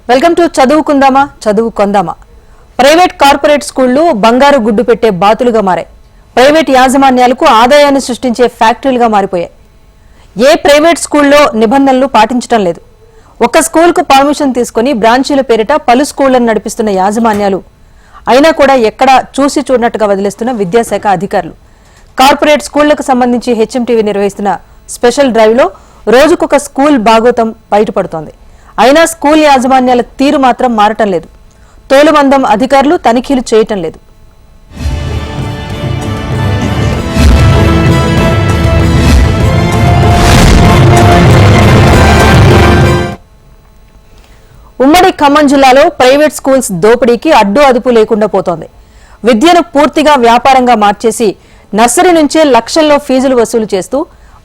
Welcome to చదువుకుందామా చదువుకొందామా. Private corporate స్కూళ్లు బంగారు గుడ్డు పెట్టే బాతులుగా మారాయి. ప్రైవేట్ యాజమాన్యాలకు ఆదాయాన్ని సృష్టించే ఫ్యాక్టరీలుగా మారిపోయాయి. ఏ ప్రైవేట్ స్కూల్లో నిబంధనలు పాటించడం లేదు. ఒక స్కూల్కు పర్మిషన్ తీసుకుని బ్రాంచీల పేరిట పలు స్కూళ్లను నడిపిస్తున్న యాజమాన్యాలు అయినా కూడా ఎక్కడా చూసి చూడనట్టుగా వదిలేస్తున్న విద్యాశాఖ అధికారులు. కార్పొరేట్ స్కూళ్లకు సంబంధించి హెచ్ఎంటీవీ నిర్వహిస్తున్న స్పెషల్ డ్రైవ్లో రోజుకొక స్కూల్ బాగోతం బయటపడుతోంది. అయినా స్కూల్ యాజమాన్యాల తీరు మాత్రం మారటం లేదు. తోలుమందం అధికారులు తనిఖీలు చేయటం లేదు. ఉమ్మడి ఖమ్మం జిల్లాలో ప్రైవేట్ స్కూల్స్ దోపిడీకి అడ్డు అదుపు లేకుండా పోతోంది. విద్యను పూర్తిగా వ్యాపారంగా మార్చేసి నర్సరీ నుంచే లక్షల్లో ఫీజులు వసూలు చేస్తూ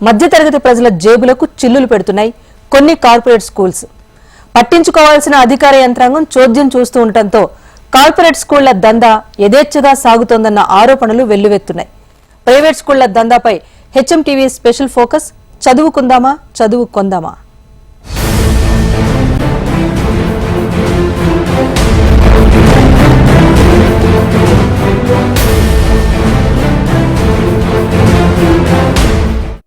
మధ్యతరగతి ప్రజల జేబులకు చిల్లులు పెడుతున్నాయి కొన్ని కార్పొరేట్ స్కూల్స్. పట్టించుకోవాల్సిన అధికార యంత్రాంగం చోద్యం చూస్తూ ఉండటంతో కార్పొరేట్ స్కూళ్ల దందా యథేచ్ఛగా సాగుతోందన్న ఆరోపణలు వెల్లువెత్తున్నాయి. ప్రైవేట్ స్కూళ్ల దందాపై హెచ్ఎంటీవీ స్పెషల్ ఫోకస్. చదువుకుందామా చదువుకొందామా.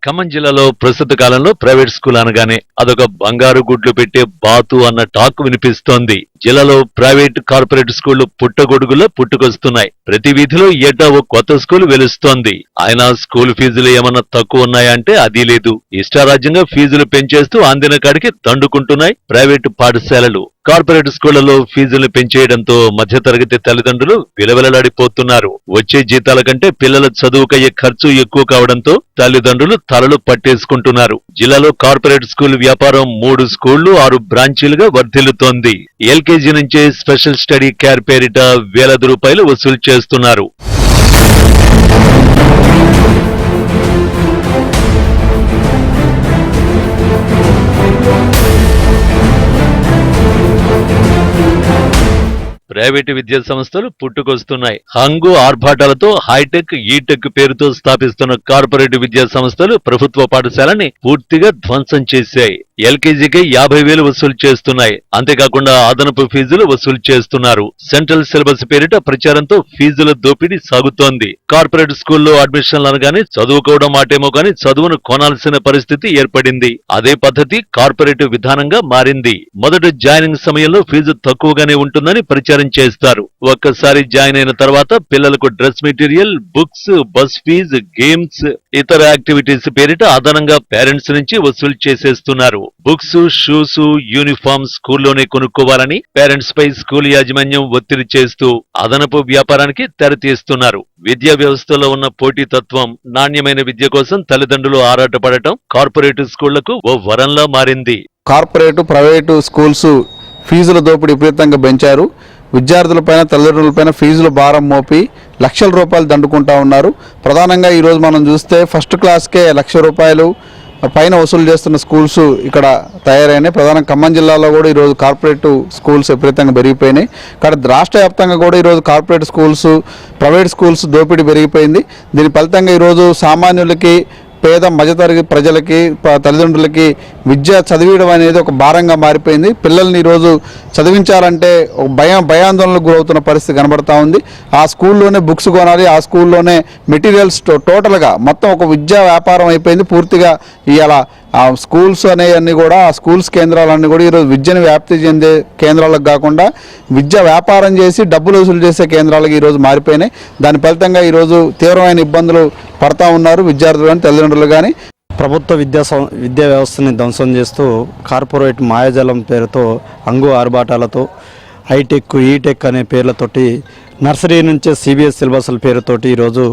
ఖమ్మం జిల్లాలో ప్రస్తుత కాలంలో ప్రైవేట్ స్కూల్ అనగానే అదొక బంగారు గుడ్లు పెట్టే బాతు అన్న టాక్ వినిపిస్తోంది. జిల్లాలో ప్రైవేట్ కార్పొరేట్ స్కూళ్లు పుట్టగొడుగులో పుట్టుకొస్తున్నాయి. ప్రతి వీధిలో ఏటా ఓ కొత్త స్కూల్ వెలుస్తోంది. అయినా స్కూల్ ఫీజులు ఏమన్నా తక్కువ ఉన్నాయంటే అది లేదు. ఇష్టారాజ్యంగా ఫీజులు పెంచేస్తూ అందిన కాడికి దండుకుంటున్నాయి ప్రైవేటు పాఠశాలలు. కార్పొరేట్ స్కూళ్లలో ఫీజులు పెంచేయడంతో మధ్యతరగతి తల్లిదండ్రులు విలవిలలాడిపోతున్నారు. వచ్చే జీతాల కంటే పిల్లల చదువుకయ్యే ఖర్చు ఎక్కువ కావడంతో తల్లిదండ్రులు తలలు పట్టేసుకుంటున్నారు. జిల్లాలో కార్పొరేట్ స్కూల్ వ్యాపారం 3 స్కూళ్లు 6 బ్రాంచీలుగా వర్ధిల్లుతోంది. ఎల్కేజీ నుంచే స్పెషల్ స్టడీ కేర్ పేరిట వేలాది రూపాయలు వసూలు చేస్తున్నారు. ప్రైవేటు విద్యా సంస్థలు పుట్టుకొస్తున్నాయి. హంగు ఆర్భాటాలతో హైటెక్ ఈటెక్ పేరుతో స్థాపిస్తున్న కార్పొరేట్ విద్యా సంస్థలు ప్రభుత్వ పాఠశాలని పూర్తిగా ధ్వంసం చేశాయి. ఎల్కేజీకి 50,000 వసూలు చేస్తున్నాయి. అంతేకాకుండా అదనపు ఫీజులు వసూలు చేస్తున్నారు. సెంట్రల్ సిలబస్ పేరిట ప్రచారంతో ఫీజుల దోపిడీ సాగుతోంది. కార్పొరేట్ స్కూల్లో అడ్మిషన్లు అనగానే చదువుకోవడం మాటేమో కానీ చదువును కొనాల్సిన పరిస్థితి ఏర్పడింది. అదే పద్ధతి కార్పొరేట్ విధానంగా మారింది. మొదట జాయినింగ్ సమయంలో ఫీజు తక్కువగానే ఉంటుందని ప్రచారం చేస్తారు. ఒక్కసారి జాయిన్ అయిన తర్వాత పిల్లలకు dress material, books, bus fee, games, ఇతర యాక్టివిటీస్ పేరిట అదనంగా పేరెంట్స్ నుంచి వసూలు చేసేస్తున్నారు. బుక్స్, షూస్, యూనిఫామ్ స్కూల్లోనే కొనుక్కోవాలని పేరెంట్స్ పై స్కూల్ యాజమాన్యం ఒత్తిడి చేస్తూ అదనపు వ్యాపారానికి తెరతీస్తున్నారు. విద్యా వ్యవస్థలో ఉన్న పోటీతత్వం, నాణ్యమైన విద్య కోసం తల్లిదండ్రులు ఆరాటపడటం కార్పొరేట్ స్కూళ్లకు ఓ వరంలా మారింది. కార్పొరేటు ప్రైవేటు స్కూల్స్ ఫీజుల దోపిడీ విపరీతంగా పెంచారు. విద్యార్థులపైన తల్లిదండ్రులపైన ఫీజులు భారం మోపి లక్షల రూపాయలు దండుకుంటా ఉన్నారు. ప్రధానంగా ఈరోజు మనం చూస్తే ఫస్ట్ క్లాస్కే ₹1,00,000 పైన వసూలు చేస్తున్న స్కూల్స్ ఇక్కడ తయారైనాయి. ప్రధానంగా ఖమ్మం జిల్లాలో కూడా ఈరోజు కార్పొరేట్ స్కూల్స్ విపరీతంగా పెరిగిపోయినాయి. ఇక్కడ రాష్ట్ర వ్యాప్తంగా కూడా ఈరోజు కార్పొరేట్ స్కూల్స్, ప్రైవేట్ స్కూల్స్ దోపిడీ పెరిగిపోయింది. దీని ఫలితంగా ఈరోజు సామాన్యులకి, పేద మధ్యతరగతి ప్రజలకి, తల్లిదండ్రులకి విద్య చదివించడం అనేది ఒక భారంగా మారిపోయింది. పిల్లల్ని ఈరోజు చదివించాలంటే ఒక భయాందోళనకు గురవుతున్న పరిస్థితి కనబడతా ఉంది. ఆ స్కూల్లోనే బుక్స్ కొనాలి, ఆ స్కూల్లోనే మెటీరియల్స్, టోటల్గా మొత్తం ఒక విద్యా వ్యాపారం అయిపోయింది పూర్తిగా. ఇవాళ ఆ స్కూల్స్ అనేవన్నీ కూడా, ఆ స్కూల్స్ కేంద్రాలన్నీ కూడా ఈరోజు విద్యను వ్యాప్తి చెందే కేంద్రాలకు కాకుండా విద్య వ్యాపారం చేసి డబ్బులు వసూలు చేసే కేంద్రాలకు ఈరోజు మారిపోయినాయి. దాని ఫలితంగా ఈరోజు తీవ్రమైన ఇబ్బందులు పడతా ఉన్నారు విద్యార్థులు కానీ తల్లిదండ్రులు కానీ. ప్రభుత్వ విద్యా వ్యవస్థని ధ్వంసం చేస్తూ కార్పొరేట్ మాయాజలం పేరుతో హంగు ఆర్భాటాలతో హైటెక్, ఈటెక్ అనే పేర్లతోటి నర్సరీ నుంచే సిబిఎస్ సిలబస్ల పేరుతోటి ఈరోజు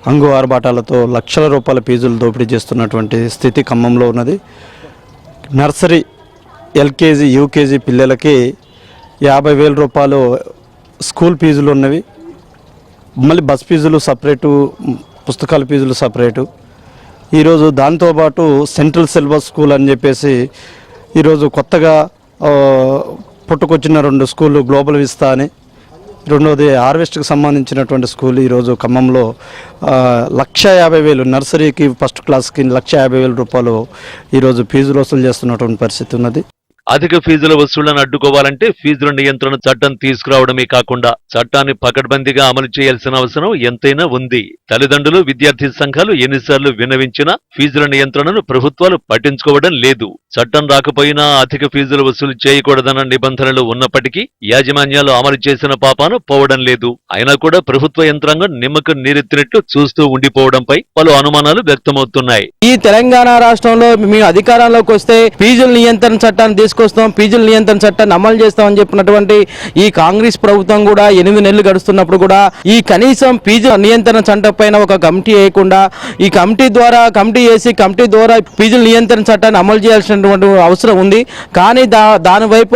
హంగు ఆర్భాటాలతో లక్షల రూపాయల ఫీజులు దోపిడీ చేస్తున్నటువంటి స్థితి ఖమ్మంలో ఉన్నది. నర్సరీ, ఎల్కేజీ, యూకేజీ పిల్లలకి ₹50,000 స్కూల్ ఫీజులు ఉన్నవి. మళ్ళీ బస్ ఫీజులు సపరేటు, పుస్తకాల ఫీజులు సపరేటు. ఈరోజు దాంతోపాటు సెంట్రల్ సిలబస్ స్కూల్ అని చెప్పేసి ఈరోజు కొత్తగా పుట్టుకొచ్చిన 2 స్కూళ్ళు, గ్లోబల్ విస్తా అని, రెండోది హార్వెస్ట్కి సంబంధించినటువంటి స్కూల్ ఈరోజు ఖమ్మంలో ₹1,50,000 నర్సరీకి ఫస్ట్ క్లాస్కి ₹1,50,000 ఈరోజు ఫీజులు వసూలు చేస్తున్నటువంటి పరిస్థితి ఉన్నది. అధిక ఫీజుల వసూళ్లను అడ్డుకోవాలంటే ఫీజుల నియంత్రణ చట్టం తీసుకురావడమే కాకుండా చట్టాన్ని పకడ్బందీగా అమలు చేయాల్సిన అవసరం ఎంతైనా ఉంది. తల్లిదండ్రులు, విద్యార్థి సంఘాలు ఎన్నిసార్లు విన్నవించినా ఫీజుల నియంత్రణను ప్రభుత్వాలు పట్టించుకోవడం లేదు. చట్టం రాకపోయినా అధిక ఫీజులు వసూలు చేయకూడదన్న నిబంధనలు ఉన్నప్పటికీ యాజమాన్యాలు అమలు చేసిన పాపాను పోవడం లేదు. అయినా కూడా ప్రభుత్వ యంత్రాంగం నిమ్మకం నీరెత్తినట్లు చూస్తూ ఉండిపోవడంపై పలు అనుమానాలు వ్యక్తమవుతున్నాయి. ఈ తెలంగాణ రాష్ట్రంలో మేము అధికారంలోకి వస్తే ఫీజుల నియంత్రణ చట్టాన్ని తీసుకొస్తాం, ఫీజుల నియంత్రణ చట్టాన్ని అమలు చేస్తామని చెప్పినటువంటి ఈ కాంగ్రెస్ ప్రభుత్వం కూడా 8 నెలలు గడుస్తున్నప్పుడు కూడా ఈ కనీసం ఫీజు నియంత్రణ చట్టం పైన ఒక కమిటీ వేయకుండా ఈ కమిటీ ద్వారా ఫీజుల నియంత్రణ చట్టాన్ని అమలు చేయాల్సినటువంటి అవసరం ఉంది. కానీ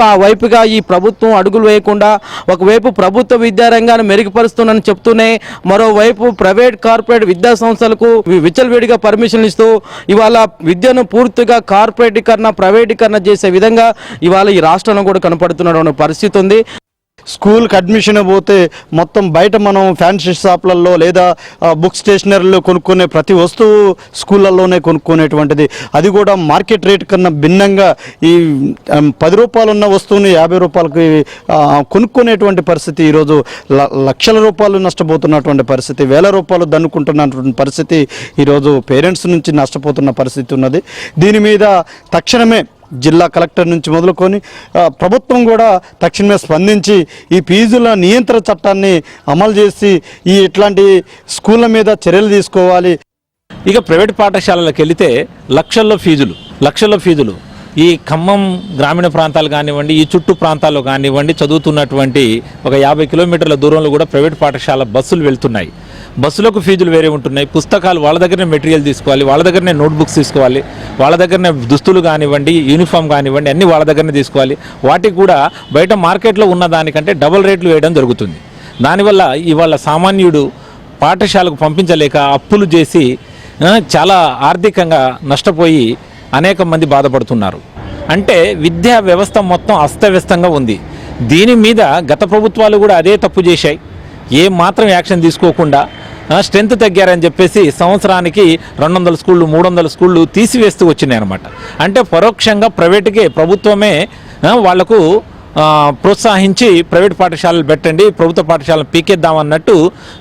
ఆ వైపుగా ఈ ప్రభుత్వం అడుగులు వేయకుండా ఒకవైపు ప్రభుత్వ విద్యారంగాన్ని మెరుగుపరుస్తుందని చెప్తూనే మరోవైపు ప్రైవేట్ కార్పొరేట్ విద్యా సంస్థలకు విచ్చలవిడిగా పర్మిషన్ ఇస్తూ ఇవాళ విద్యను పూర్తిగా కార్పొరేటీకరణ, ప్రైవేటీకరణ చేసే విధంగా ఇవాళ ఈ రాష్ట్రంలో కూడా కనపడుతున్న పరిస్థితి ఉంది. స్కూల్కి అడ్మిషన్ పోతే మొత్తం బయట మనం ఫ్యాన్సీ షాప్లలో లేదా బుక్ స్టేషనరీలో కొనుక్కునే ప్రతి వస్తువు స్కూళ్ళల్లోనే కొనుక్కునేటువంటిది, అది కూడా మార్కెట్ రేట్ కన్నా భిన్నంగా ఈ 10 రూపాయలు ఉన్న వస్తువుని 50 రూపాయలకి కొనుక్కునేటువంటి పరిస్థితి. ఈరోజు లక్షల రూపాయలు నష్టపోతున్నటువంటి పరిస్థితి, వేల రూపాయలు దన్నుకుంటున్నటువంటి పరిస్థితి ఈరోజు పేరెంట్స్ నుంచి నష్టపోతున్న పరిస్థితి ఉన్నది. దీని మీద తక్షణమే జిల్లా కలెక్టర్ నుంచి మొదలుకొని ప్రభుత్వం కూడా తక్షణమే స్పందించి ఈ ఫీజుల నియంత్రణ చట్టాన్ని అమలు చేసి ఇట్లాంటి స్కూళ్ళ మీద చర్యలు తీసుకోవాలి. ఇక ప్రైవేట్ పాఠశాలలకు వెళితే లక్షల్లో ఫీజులు ఈ ఖమ్మం గ్రామీణ ప్రాంతాలు కానివ్వండి, ఈ చుట్టూ ప్రాంతాల్లో కానివ్వండి, చదువుతున్నటువంటి ఒక 50 కిలోమీటర్ల దూరంలో కూడా ప్రైవేట్ పాఠశాల బస్సులు వెళ్తున్నాయి. బస్సులకు ఫీజులు వేరే ఉంటున్నాయి. పుస్తకాలు వాళ్ళ దగ్గరనే మెటీరియల్ తీసుకోవాలి, వాళ్ళ దగ్గరనే నోట్బుక్స్ తీసుకోవాలి, వాళ్ళ దగ్గరనే దుస్తులు కానివ్వండి, యూనిఫామ్ కానివ్వండి, అన్నీ వాళ్ళ దగ్గరనే తీసుకోవాలి. వాటికి కూడా బయట మార్కెట్లో ఉన్న దానికంటే డబుల్ రేట్లు వేయడం జరుగుతుంది. దానివల్ల ఇవాళ సామాన్యుడు పాఠశాలకు పంపించలేక అప్పులు చేసి చాలా ఆర్థికంగా నష్టపోయి అనేక మంది బాధపడుతున్నారు. అంటే విద్యా వ్యవస్థ మొత్తం అస్తవ్యస్తంగా ఉంది. దీని మీద గత ప్రభుత్వాలు కూడా అదే తప్పు చేశాయి. ఏ మాత్రం యాక్షన్ తీసుకోకుండా స్ట్రెంత్ తగ్గారని చెప్పేసి సంవత్సరానికి 200 స్కూళ్ళు 300 స్కూళ్ళు తీసివేస్తూ వచ్చినాయి అనమాట. అంటే పరోక్షంగా ప్రైవేట్కే ప్రభుత్వమే వాళ్లకు ప్రోత్సహించి ప్రైవేట్ పాఠశాలలు పెట్టండి, ప్రభుత్వ పాఠశాలను పీకేద్దామన్నట్టు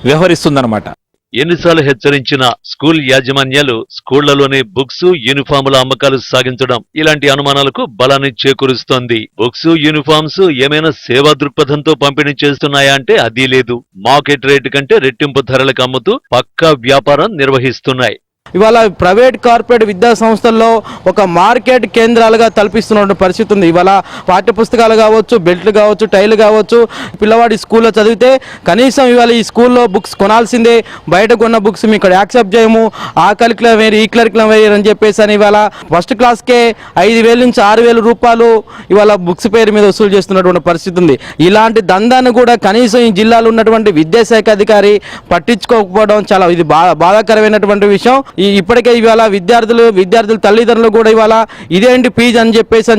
వ్యవహరిస్తుందన్నమాట. ఎన్నిసార్లు హెచ్చరించినా స్కూల్ యాజమాన్యాలు స్కూళ్లలోనే బుక్స్, యూనిఫాముల అమ్మకాలు సాగించడం ఇలాంటి అనుమానాలకు బలాన్ని చేకూరుస్తోంది. బుక్స్, యూనిఫామ్స్ ఏమైనా సేవా దృక్పథంతో పంపిణీ చేస్తున్నాయా అంటే అదీ లేదు. మార్కెట్ రేటు కంటే రెట్టింపు ధరలకు అమ్ముతూ పక్కా వ్యాపారం నిర్వహిస్తున్నాయి. ఇవాళ ప్రైవేట్ కార్పొరేట్ విద్యా సంస్థల్లో ఒక మార్కెట్ కేంద్రాలుగా తలపిస్తున్న పరిస్థితి ఉంది. ఇవాళ పాఠ్య పుస్తకాలు కావచ్చు, బెల్ట్లు కావచ్చు, టైలు కావచ్చు, పిల్లవాడి స్కూల్లో చదివితే కనీసం ఇవాళ ఈ స్కూల్లో బుక్స్ కొనాల్సిందే, బయట కొన్న బుక్స్ మేము ఇక్కడ యాక్సెప్ట్ చేయము, ఆ కరికులం వేరు, ఈ కరికులం వేరు అని చెప్పేసి అని ఇవాళ ఫస్ట్ క్లాస్కే 5,000 నుంచి 6,000 రూపాయలు ఇవాళ బుక్స్ పేరు మీద వసూలు చేస్తున్నటువంటి పరిస్థితి ఉంది. ఇలాంటి దందాన్ని కూడా కనీసం ఈ జిల్లాలో ఉన్నటువంటి విద్యాశాఖ అధికారి పట్టించుకోకపోవడం చాలా ఇది బాధాకరమైనటువంటి విషయం. ఇప్పటికే ఇవాళ విద్యార్థుల తల్లిదండ్రులు కూడా ఇవాళ ఇదేంటి ఫీజు అని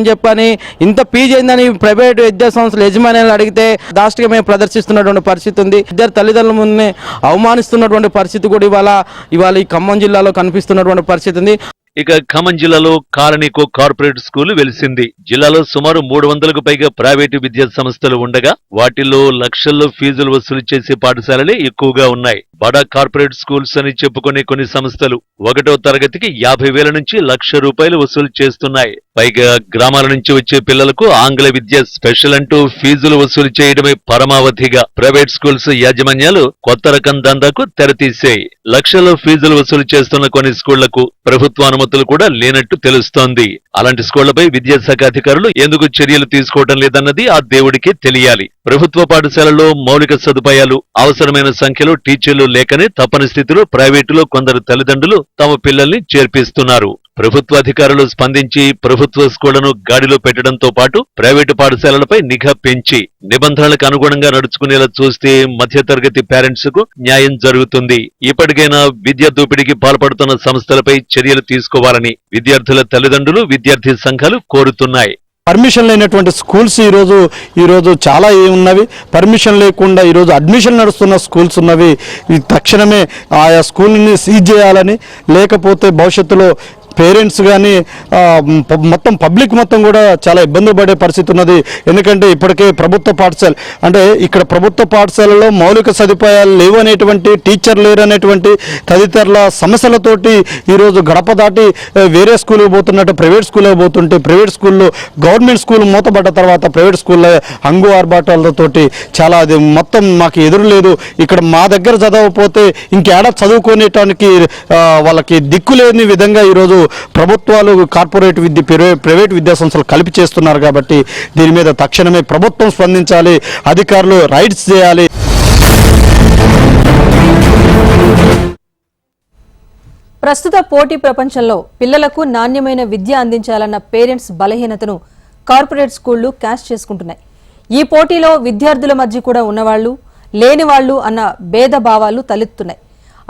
చెప్పని ఇంత ఫీజు ఏందని ప్రైవేట్ విద్యా సంస్థల యజమానులు అడిగితే దాష్టికమే ప్రదర్శిస్తున్నటువంటి పరిస్థితి ఉంది. విద్యార్థి తల్లిదండ్రుల ముందే అవమానిస్తున్నటువంటి పరిస్థితి కూడా ఇవాళ ఈ ఖమ్మం జిల్లాలో కనిపిస్తున్నటువంటి పరిస్థితి ఉంది. ఇక ఖమ్మం జిల్లాలో కాలనీకో కార్పొరేట్ స్కూల్ వెలిసింది. జిల్లాలో సుమారు 300కు పైగా ప్రైవేటు విద్యా సంస్థలు ఉండగా వాటిల్లో లక్షల్లో ఫీజులు వసూలు చేసే పాఠశాలలే ఎక్కువగా ఉన్నాయి. బడా కార్పొరేట్ స్కూల్స్ అని చెప్పుకునే కొన్ని సంస్థలు 1వ తరగతికి 50,000 నుంచి ₹1,00,000 వసూలు చేస్తున్నాయి. పైగా గ్రామాల నుంచి వచ్చే పిల్లలకు ఆంగ్ల విద్య స్పెషల్ అంటూ ఫీజులు వసూలు చేయడమే పరమావధిగా ప్రైవేట్ స్కూల్స్ యాజమాన్యాలు కొత్త రకం దందాకు తెరతీశాయి. లక్షల్లో ఫీజులు వసూలు చేస్తున్న కొన్ని స్కూళ్లకు ప్రభుత్వ అనుమతులు కూడా లేనట్టు తెలుస్తోంది. అలాంటి స్కూళ్లపై విద్యాశాఖ అధికారులు ఎందుకు చర్యలు తీసుకోవడం లేదన్నది ఆ దేవుడికే తెలియాలి. ప్రభుత్వ పాఠశాలల్లో మౌలిక సదుపాయాలు, అవసరమైన సంఖ్యలో టీచర్లు లేకనే తప్పని స్థితిలో ప్రైవేటులో కొందరు తల్లిదండ్రులు తమ పిల్లల్ని చేర్పిస్తున్నారు. ప్రభుత్వ అధికారులు స్పందించి ప్రభుత్వ స్కూళ్లను గాడిలో పెట్టడంతో పాటు ప్రైవేటు పాఠశాలలపై నిఘా పెంచి నిబంధనలకు అనుగుణంగా నడుచుకునేలా చూస్తే మధ్యతరగతి పేరెంట్స్ కు న్యాయం జరుగుతుంది. ఇప్పటికైనా విద్యా దోపిడీకి పాల్పడుతున్న సంస్థలపై చర్యలు తీసుకోవాలని విద్యార్థుల తల్లిదండ్రులు, విద్యార్థి సంఘాలు కోరుతున్నాయి. పర్మిషన్ లేనటువంటి స్కూల్స్ ఈరోజు చాలా ఉన్నవి. పర్మిషన్ లేకుండా ఈరోజు అడ్మిషన్ నడుస్తున్న స్కూల్స్ ఉన్నవి. తక్షణమే ఆయా స్కూల్ని సీజ్ చేయాలని, లేకపోతే భవిష్యత్తులో పేరెంట్స్ కానీ మొత్తం పబ్లిక్ మొత్తం కూడా చాలా ఇబ్బంది పడే పరిస్థితి ఉన్నది. ఎందుకంటే ఇప్పటికే ప్రభుత్వ పాఠశాల అంటే ఇక్కడ ప్రభుత్వ పాఠశాలలో మౌలిక సదుపాయాలు లేవు అనేటువంటి, టీచర్ లేరు అనేటువంటి తదితరుల సమస్యలతోటి ఈరోజు గడప దాటి వేరే స్కూల్కి పోతున్నట్టు ప్రైవేట్ స్కూల్కి పోతుంటే, ప్రైవేట్ స్కూల్లో గవర్నమెంట్ స్కూల్ మూతపడ్డ తర్వాత ప్రైవేట్ స్కూల్లో హంగు ఆర్భాటాలతోటి చాలా అది మొత్తం మాకు ఎదురు లేదు. ఇక్కడ మా దగ్గర చదవకపోతే ఇంకేడా చదువుకునేటానికి వాళ్ళకి దిక్కు లేని విధంగా ఈరోజు ప్రభుత్వాలు కార్పొరేట్ ప్రైవేట్ విద్యా సంస్థలు కలిపి చేస్తున్నారు. కాబట్టి దీని మీద తక్షణమే ప్రభుత్వం స్పందించాలి, అధికారులు రైడ్స్ చేయాలి. ప్రస్తుత పోటీ ప్రపంచంలో పిల్లలకు నాణ్యమైన విద్య అందించాలన్న పేరెంట్స్ బలహీనతను కార్పొరేట్ స్కూళ్లు క్యాష్ చేసుకుంటున్నాయి. ఈ పోటీలో విద్యార్థుల మధ్య కూడా ఉన్నవాళ్లు, లేనివాళ్లు అన్న భేదభావాలు తలెత్తున్నాయి.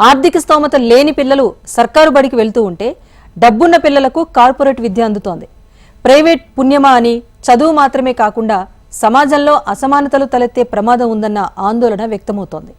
ఆర్థిక స్తోమత లేని పిల్లలు సర్కారు బడికి వెళ్తూ ఉంటే, డబ్బున్న పిల్లలకు కార్పొరేట్ విద్య అందుతోంది. ప్రైవేట్ పుణ్యమా అని చదువు మాత్రమే కాకుండా సమాజంలో అసమానతలు తలెత్తే ప్రమాదం ఉందన్న ఆందోళన వ్యక్తమవుతోంది.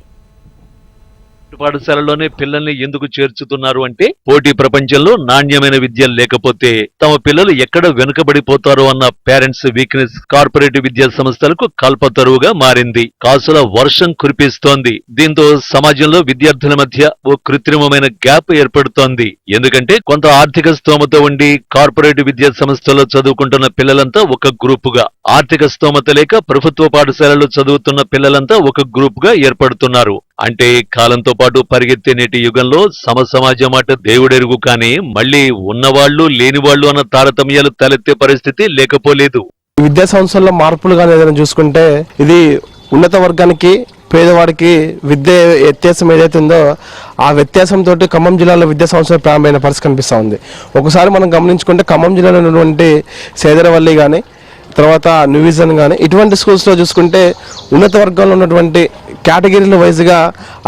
పాఠశాలలోనే పిల్లల్ని ఎందుకు చేర్చుతున్నారు అంటే, పోటీ ప్రపంచంలో నాణ్యమైన విద్య లేకపోతే తమ పిల్లలు ఎక్కడ వెనుకబడిపోతారో అన్న పేరెంట్స్ వీక్నెస్ కార్పొరేట్ విద్యా సంస్థలకు కల్పతరువుగా మారింది. కాసుల వర్షం కురిపిస్తోంది. దీంతో సమాజంలో విద్యార్థుల మధ్య ఓ కృత్రిమమైన గ్యాప్ ఏర్పడుతోంది. ఎందుకంటే కొంత ఆర్థిక స్తోమత ఉండి కార్పొరేట్ విద్యా సంస్థలో చదువుకుంటున్న పిల్లలంతా ఒక గ్రూపుగా, ఆర్థిక స్తోమత లేక ప్రభుత్వ పాఠశాలలో చదువుతున్న పిల్లలంతా ఒక గ్రూపుగా ఏర్పడుతున్నారు. అంటే కాలంతో పాటు పరిగెత్తే నేటి యుగంలో సమాజం మాట దేవుడెరుగు, కానీ మళ్లీ ఉన్నవాళ్లు లేనివాళ్లు అన్న తారతమ్యాలు తలెత్తే పరిస్థితి లేకపోలేదు. విద్యా సంస్థల్లో మార్పులు కానీ ఏదైనా చూసుకుంటే, ఇది ఉన్నత వర్గానికి పేదవాడికి విద్య వ్యత్యాసం ఏదైతే ఉందో ఆ వ్యత్యాసంతో ఖమ్మం జిల్లాలో విద్యా సంస్థలు ప్రారంభమైన పరిస్థితి కనిపిస్తూ ఉంది. ఒకసారి మనం గమనించుకుంటే ఖమ్మం జిల్లాలో ఉన్నటువంటి సేదరవల్లి కానీ, తర్వాత న్యూవిజన్ కానీ ఇటువంటి స్కూల్స్లో చూసుకుంటే ఉన్నత వర్గంలో ఉన్నటువంటి కేటగిరీల వైజ్గా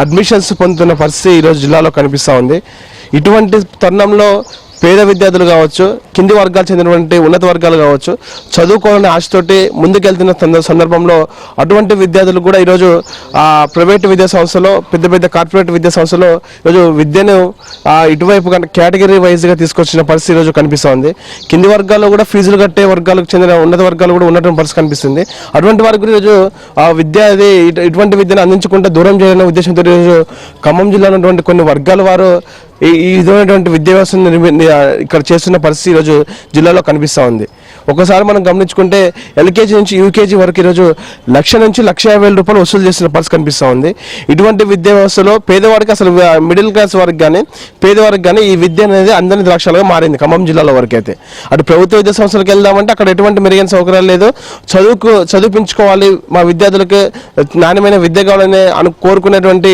అడ్మిషన్స్ పొందుతున్న పరిస్థితి ఈరోజు జిల్లాలో కనిపిస్తూ ఉంది. ఇటువంటి తరుణంలో పేద విద్యార్థులు కావచ్చు, కింది వర్గాలు చెందినటువంటి ఉన్నత వర్గాలు కావచ్చు, చదువుకోవాలనే ఆశతోటి ముందుకెళ్తున్న సందర్భంలో అటువంటి విద్యార్థులు కూడా ఈరోజు ప్రైవేట్ విద్యా సంస్థలో, పెద్ద పెద్ద కార్పొరేట్ విద్యా సంస్థలో ఈరోజు విద్యను ఇటువైపు కేటగిరీ వైజ్గా తీసుకొచ్చిన పరిస్థితి ఈరోజు కనిపిస్తోంది. కింది వర్గాల్లో కూడా ఫీజులు కట్టే వర్గాలకు చెందిన ఉన్నత వర్గాలు కూడా ఉన్నటువంటి పరిస్థితి కనిపిస్తుంది. అటువంటి వారికి కూడా ఈరోజు విద్య ఇటువంటి విద్యను అందించకుండా దూరం చేయాలనే ఉద్దేశంతో ఈరోజు ఖమ్మం జిల్లాలో ఉన్నటువంటి కొన్ని వర్గాల వారు ఈ విధమైనటువంటి విద్యా వ్యవస్థను ఇక్కడ చేస్తున్న పరిస్థితి ఈరోజు జిల్లాలో కనిపిస్తూ ఉంది. ఒకసారి మనం గమనించుకుంటే ఎల్కేజీ నుంచి యూకేజీ వరకు ఈరోజు 1,00,000 నుంచి 1,50,000 రూపాయలు వసూలు చేసిన పరిస్థితి కనిపిస్తూ ఉంది. ఇటువంటి విద్యా వ్యవస్థలో పేదవాడికి, అసలు మిడిల్ క్లాస్ వారికి కానీ పేదవారికి కానీ ఈ విద్య అనేది అందని ద్రాక్షలుగా మారింది ఖమ్మం జిల్లాలో వరకు అయితే. అటు ప్రభుత్వ విద్యా సంస్థలకు వెళ్దామంటే అక్కడ ఎటువంటి మెరుగైన సౌకర్యాలు లేదు. చదివించుకోవాలి, మా విద్యార్థులకు నాణ్యమైన విద్య కావాలని కోరుకునేటువంటి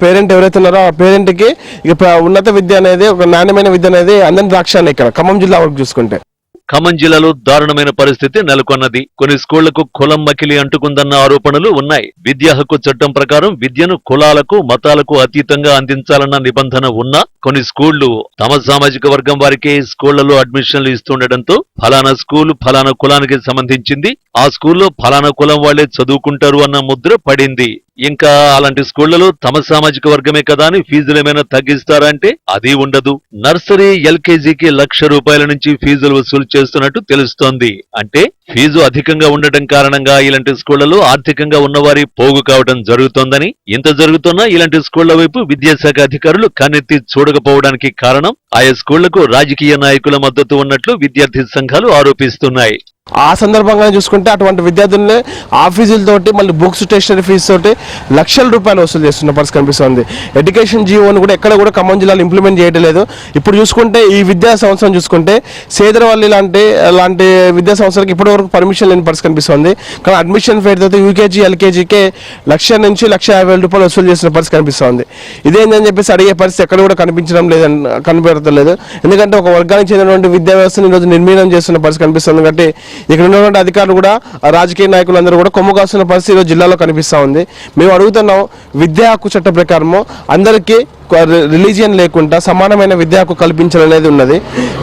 పేరెంట్ ఎవరైతే ఉన్నారో ఆ పేరెంట్కి ఇక ఉన్నత విద్య అనేది, ఒక నాణ్యమైన విద్య అనేది అందని ద్రాక్షాన్ని ఇక్కడ ఖమ్మం జిల్లా వరకు చూసుకుంటే. ఖమ్మం జిల్లాలో దారుణమైన పరిస్థితి నెలకొన్నది. కొన్ని స్కూళ్లకు కులం మకిలి అంటుకుందన్న ఆరోపణలు ఉన్నాయి. విద్యా హక్కు చట్టం ప్రకారం విద్యను కులాలకు, మతాలకు అతీతంగా అందించాలన్న నిబంధన ఉన్నా కొన్ని స్కూళ్లు తమ సామాజిక వర్గం వారికే స్కూళ్లలో అడ్మిషన్లు ఇస్తుండటంతో ఫలానా స్కూల్ ఫలానా కులానికి సంబంధించింది, ఆ స్కూల్లో ఫలానా కులం వాళ్లే చదువుకుంటారు అన్న ముద్ర పడింది. ఇంకా అలాంటి స్కూళ్లలో తమ సామాజిక వర్గమే కదా అని ఫీజులు ఏమైనా తగ్గిస్తారంటే అది ఉండదు. నర్సరీ, ఎల్కేజీకి ₹1,00,000 నుంచి ఫీజులు వసూలు చేస్తున్నట్టు తెలుస్తోంది. అంటే ఫీజు అధికంగా ఉండటం కారణంగా ఇలాంటి స్కూళ్లలో ఆర్థికంగా ఉన్నవారి పోగు కావడం జరుగుతోందని, ఇంత జరుగుతున్నా ఇలాంటి స్కూళ్ల వైపు విద్యాశాఖ అధికారులు కన్నెత్తి చూడకపోవడానికి కారణం ఆయా స్కూళ్లకు రాజకీయ నాయకుల మద్దతు ఉన్నట్లు విద్యార్థి సంఘాలు ఆరోపిస్తున్నాయి. ఆ సందర్భంగా చూసుకుంటే అటువంటి విద్యార్థుల్ని ఆ ఫీజులతోటి, మళ్ళీ బుక్స్, స్టేషనరీ ఫీజు తోటి ₹1,00,000 వసూలు చేస్తున్న పరిస్థితి కనిపిస్తుంది. ఎడ్యుకేషన్ జీవోను కూడా ఎక్కడ కూడా ఖమ్మం జిల్లాలో ఇంప్లిమెంట్ చేయడం లేదు. ఇప్పుడు చూసుకుంటే ఈ విద్యా సంవత్సరం చూసుకుంటే సేదరవల్లి లాంటి విద్యా సంస్థలకు ఇప్పటి వరకు పర్మిషన్ లేని పరిస్థితి కనిపిస్తుంది. కానీ అడ్మిషన్ ఫేర్ తో యూకేజీ, ఎల్కేజీకే 1,00,000 నుంచి ₹1,50,000 వసూలు చేస్తున్న పరిస్థితి కనిపిస్తుంది. ఇదేందని చెప్పేసి అడిగే పరిస్థితి ఎక్కడ కూడా కనిపించలేదు. ఎందుకంటే ఒక వర్గానికి చెందినటువంటి విద్యా వ్యవస్థను ఈరోజు నిర్మీనం చేస్తున్న పరిస్థితి కనిపిస్తుంది. కాబట్టి ఇక్కడ ఉన్నటువంటి అధికారులు కూడా, రాజకీయ నాయకులందరూ కూడా కొమ్ము కాస్తున్న పరిస్థితి జిల్లాలో కనిపిస్తూ ఉంది. మేము అడుగుతున్నాం, విద్యా హక్కు చట్ట ప్రకారము అందరికీ రిలీజియన్ లేకుండా సమానమైన విద్యా హక్కు కల్పించాలనేది ఉన్నది.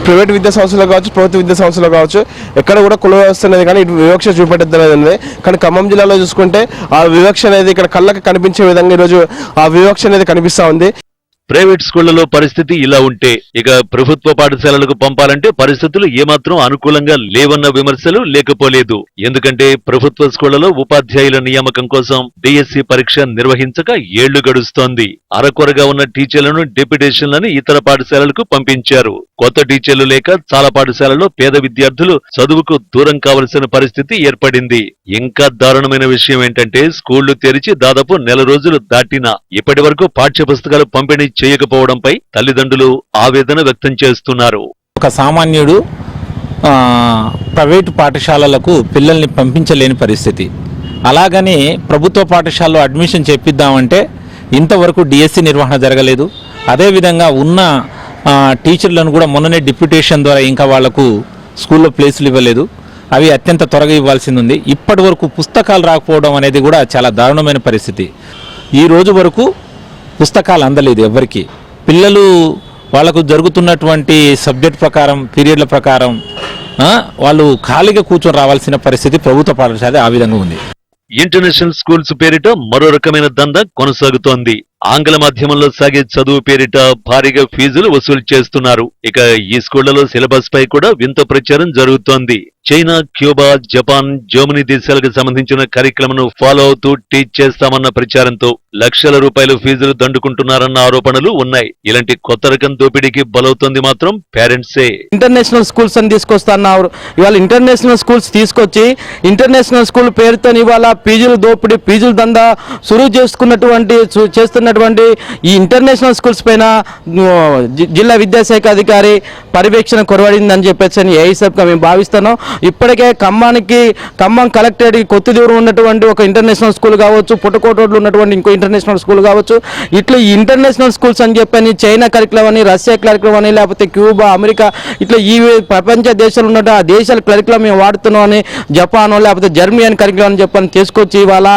ప్రైవేట్ విద్యా సంస్థలు కావచ్చు, ప్రభుత్వ విద్యా సంస్థలు కావచ్చు, ఎక్కడ కూడా కుల వ్యవస్థ అనేది కానీ ఇటు వివక్ష చూపెట్టేది ఉంది. కానీ ఖమ్మం జిల్లాలో చూసుకుంటే ఆ వివక్ష అనేది ఇక్కడ కళ్ళకి కనిపించే విధంగా ఈరోజు ఆ వివక్ష అనేది కనిపిస్తూ ఉంది. ప్రైవేట్ స్కూళ్లలో పరిస్థితి ఇలా ఉంటే ఇక ప్రభుత్వ పాఠశాలలకు పంపాలంటే పరిస్థితులు ఏమాత్రం అనుకూలంగా లేవన్న విమర్శలు లేకపోలేదు. ఎందుకంటే ప్రభుత్వ స్కూళ్లలో ఉపాధ్యాయుల నియామకం కోసం డిఎస్సి పరీక్ష నిర్వహించక ఏళ్లు గడుస్తోంది. అరకొరగా ఉన్న టీచర్లను డెప్యుటేషన్లను ఇతర పాఠశాలలకు పంపించారు. కొత్త టీచర్లు లేక చాలా పాఠశాలలో పేద విద్యార్థులు చదువుకు దూరం కావలసిన పరిస్థితి ఏర్పడింది. ఇంకా దారుణమైన విషయం ఏంటంటే స్కూళ్లు తెరిచి దాదాపు నెల రోజులు దాటినా ఇప్పటి వరకు పాఠ్య పుస్తకాలు పంపిణీ చేయకపోవడంపై తల్లిదండ్రులు ఆవేదన వ్యక్తం చేస్తున్నారు. ఒక సామాన్యుడు ప్రైవేటు పాఠశాలలకు పిల్లల్ని పంపించలేని పరిస్థితి. అలాగని ప్రభుత్వ పాఠశాలలో అడ్మిషన్ చేపిద్దామంటే ఇంతవరకు డిఎస్సి నిర్వహణ జరగలేదు. అదేవిధంగా ఉన్న టీచర్లను కూడా మొన్ననే డిప్యూటేషన్ ద్వారా ఇంకా వాళ్లకు స్కూల్లో ప్లేసులు ఇవ్వలేదు. అవి అత్యంత త్వరగా ఇవ్వాల్సింది ఉంది. ఇప్పటి వరకు పుస్తకాలు రాకపోవడం అనేది కూడా చాలా దారుణమైన పరిస్థితి. ఈ రోజు వరకు పుస్తకాలు అందలేదు ఎవరికి. పిల్లలు వాళ్ళకు జరుగుతున్నటువంటి సబ్జెక్ట్ ప్రకారం పీరియడ్ల ప్రకారం వాళ్ళు ఖాళీగా కూర్చొని రావాల్సిన పరిస్థితి ప్రభుత్వ పాఠశాల ఆ విధంగా ఉంది. ఇంటర్నేషనల్ స్కూల్స్ పేరిట మరో రకమైన దందా కొనసాగుతోంది. ఆంగ్ల మాధ్యమంలో సాగే చదువు పేరిట భారీగా ఫీజులు వసూలు చేస్తున్నారు. ఇక ఈ స్కూళ్లలో సిలబస్ పై కూడా వింత ప్రచారం జరుగుతోంది. చైనా, క్యూబా, జపాన్, జర్మనీ దేశాలకు సంబంధించిన కరికులంను ఫాలో అవుతూ టీచ్ చేస్తామన్న ప్రచారంతో లక్షల రూపాయలు ఫీజులు దండుకుంటున్నారన్న ఆరోపణలు ఉన్నాయి. ఇలాంటి కొత్త రకం దోపిడీకి బలవుతోంది మాత్రం పేరెంట్సే. ఇంటర్నేషనల్ స్కూల్స్ అని తీసుకొస్తున్నారు. ఇవాళ ఇంటర్నేషనల్ స్కూల్స్ తీసుకొచ్చి ఇంటర్నేషనల్ స్కూల్ పేరుతో ఇవాళ ఫీజులు దోపిడీ, ఫీజులు దందా సురువు చేస్తున్నటువంటి ఈ ఇంటర్నేషనల్ స్కూల్స్ పైన జిల్లా విద్యాశాఖ అధికారి పర్యవేక్షణ కొరవడిందని చెప్పేసి ఏఐసబ్గా మేము భావిస్తున్నాం. ఇప్పటికే ఖమ్మం కలెక్టరేట్కి కొద్ది దూరం ఉన్నటువంటి ఒక ఇంటర్నేషనల్ స్కూల్ కావచ్చు, పుట్టకోట రోడ్లో ఉన్నటువంటి ఇంకో ఇంటర్నేషనల్ స్కూల్ కావచ్చు, ఇట్లా ఈ ఇంటర్నేషనల్ స్కూల్స్ అని చెప్పని చైనా కరికులం అని, రష్యా కరికులం అని, లేకపోతే క్యూబా, అమెరికా ఇట్లా ఈ ప్రపంచ దేశాలు ఉన్నట్టు ఆ దేశాల కరికులం మేము వాడుతున్నాం అని, జపాన్ లేకపోతే జర్మనీ అని కరికులం అని చెప్పని తీసుకొచ్చి ఇవాళ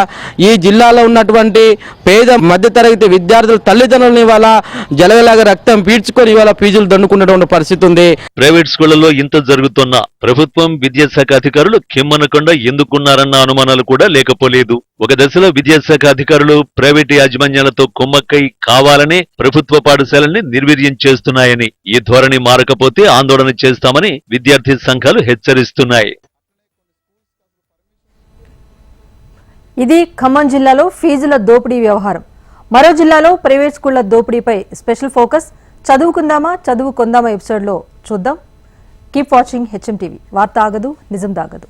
ఈ జిల్లాలో ఉన్నటువంటి పేద మధ్యతరగతి విద్యార్థుల తల్లిదండ్రులను ఇవాళ జలగలాగా రక్తం పీడ్చుకొని ఇవాళ ఫీజులు దండుకున్నటువంటి పరిస్థితి ఉంది. ప్రైవేట్ స్కూళ్లలో ఇంత జరుగుతున్నా ప్రభుత్వం విద్యాశాఖ అధికారులు కిమ్మనకుండా ఎందుకున్నారన్న అనుమానాలు కూడా లేకపోలేదు. ఒక దశలో విద్యాశాఖ అధికారులు ప్రైవేటు యాజమాన్యాలతో కుమ్మక్కై కావాలనే ప్రభుత్వ పాఠశాలల్ని నిర్వీర్యం చేస్తున్నాయని, ఈ ధోరణి మారకపోతే ఆందోళన చేస్తామని విద్యార్థి సంఘాలు హెచ్చరిస్తున్నాయి. ఇది ఖమ్మం జిల్లాలో ఫీజుల దోపిడీ వ్యవహారం. మరో జిల్లాలో ప్రైవేట్ స్కూళ్ల దోపిడీపై స్పెషల్ ఫోకస్ చదువుకుందామా చదువుకుందామా ఎపిసోడ్లో చూద్దాం. Keep watching HM TV. వార్త ఆగదు, నిజం దాగదు.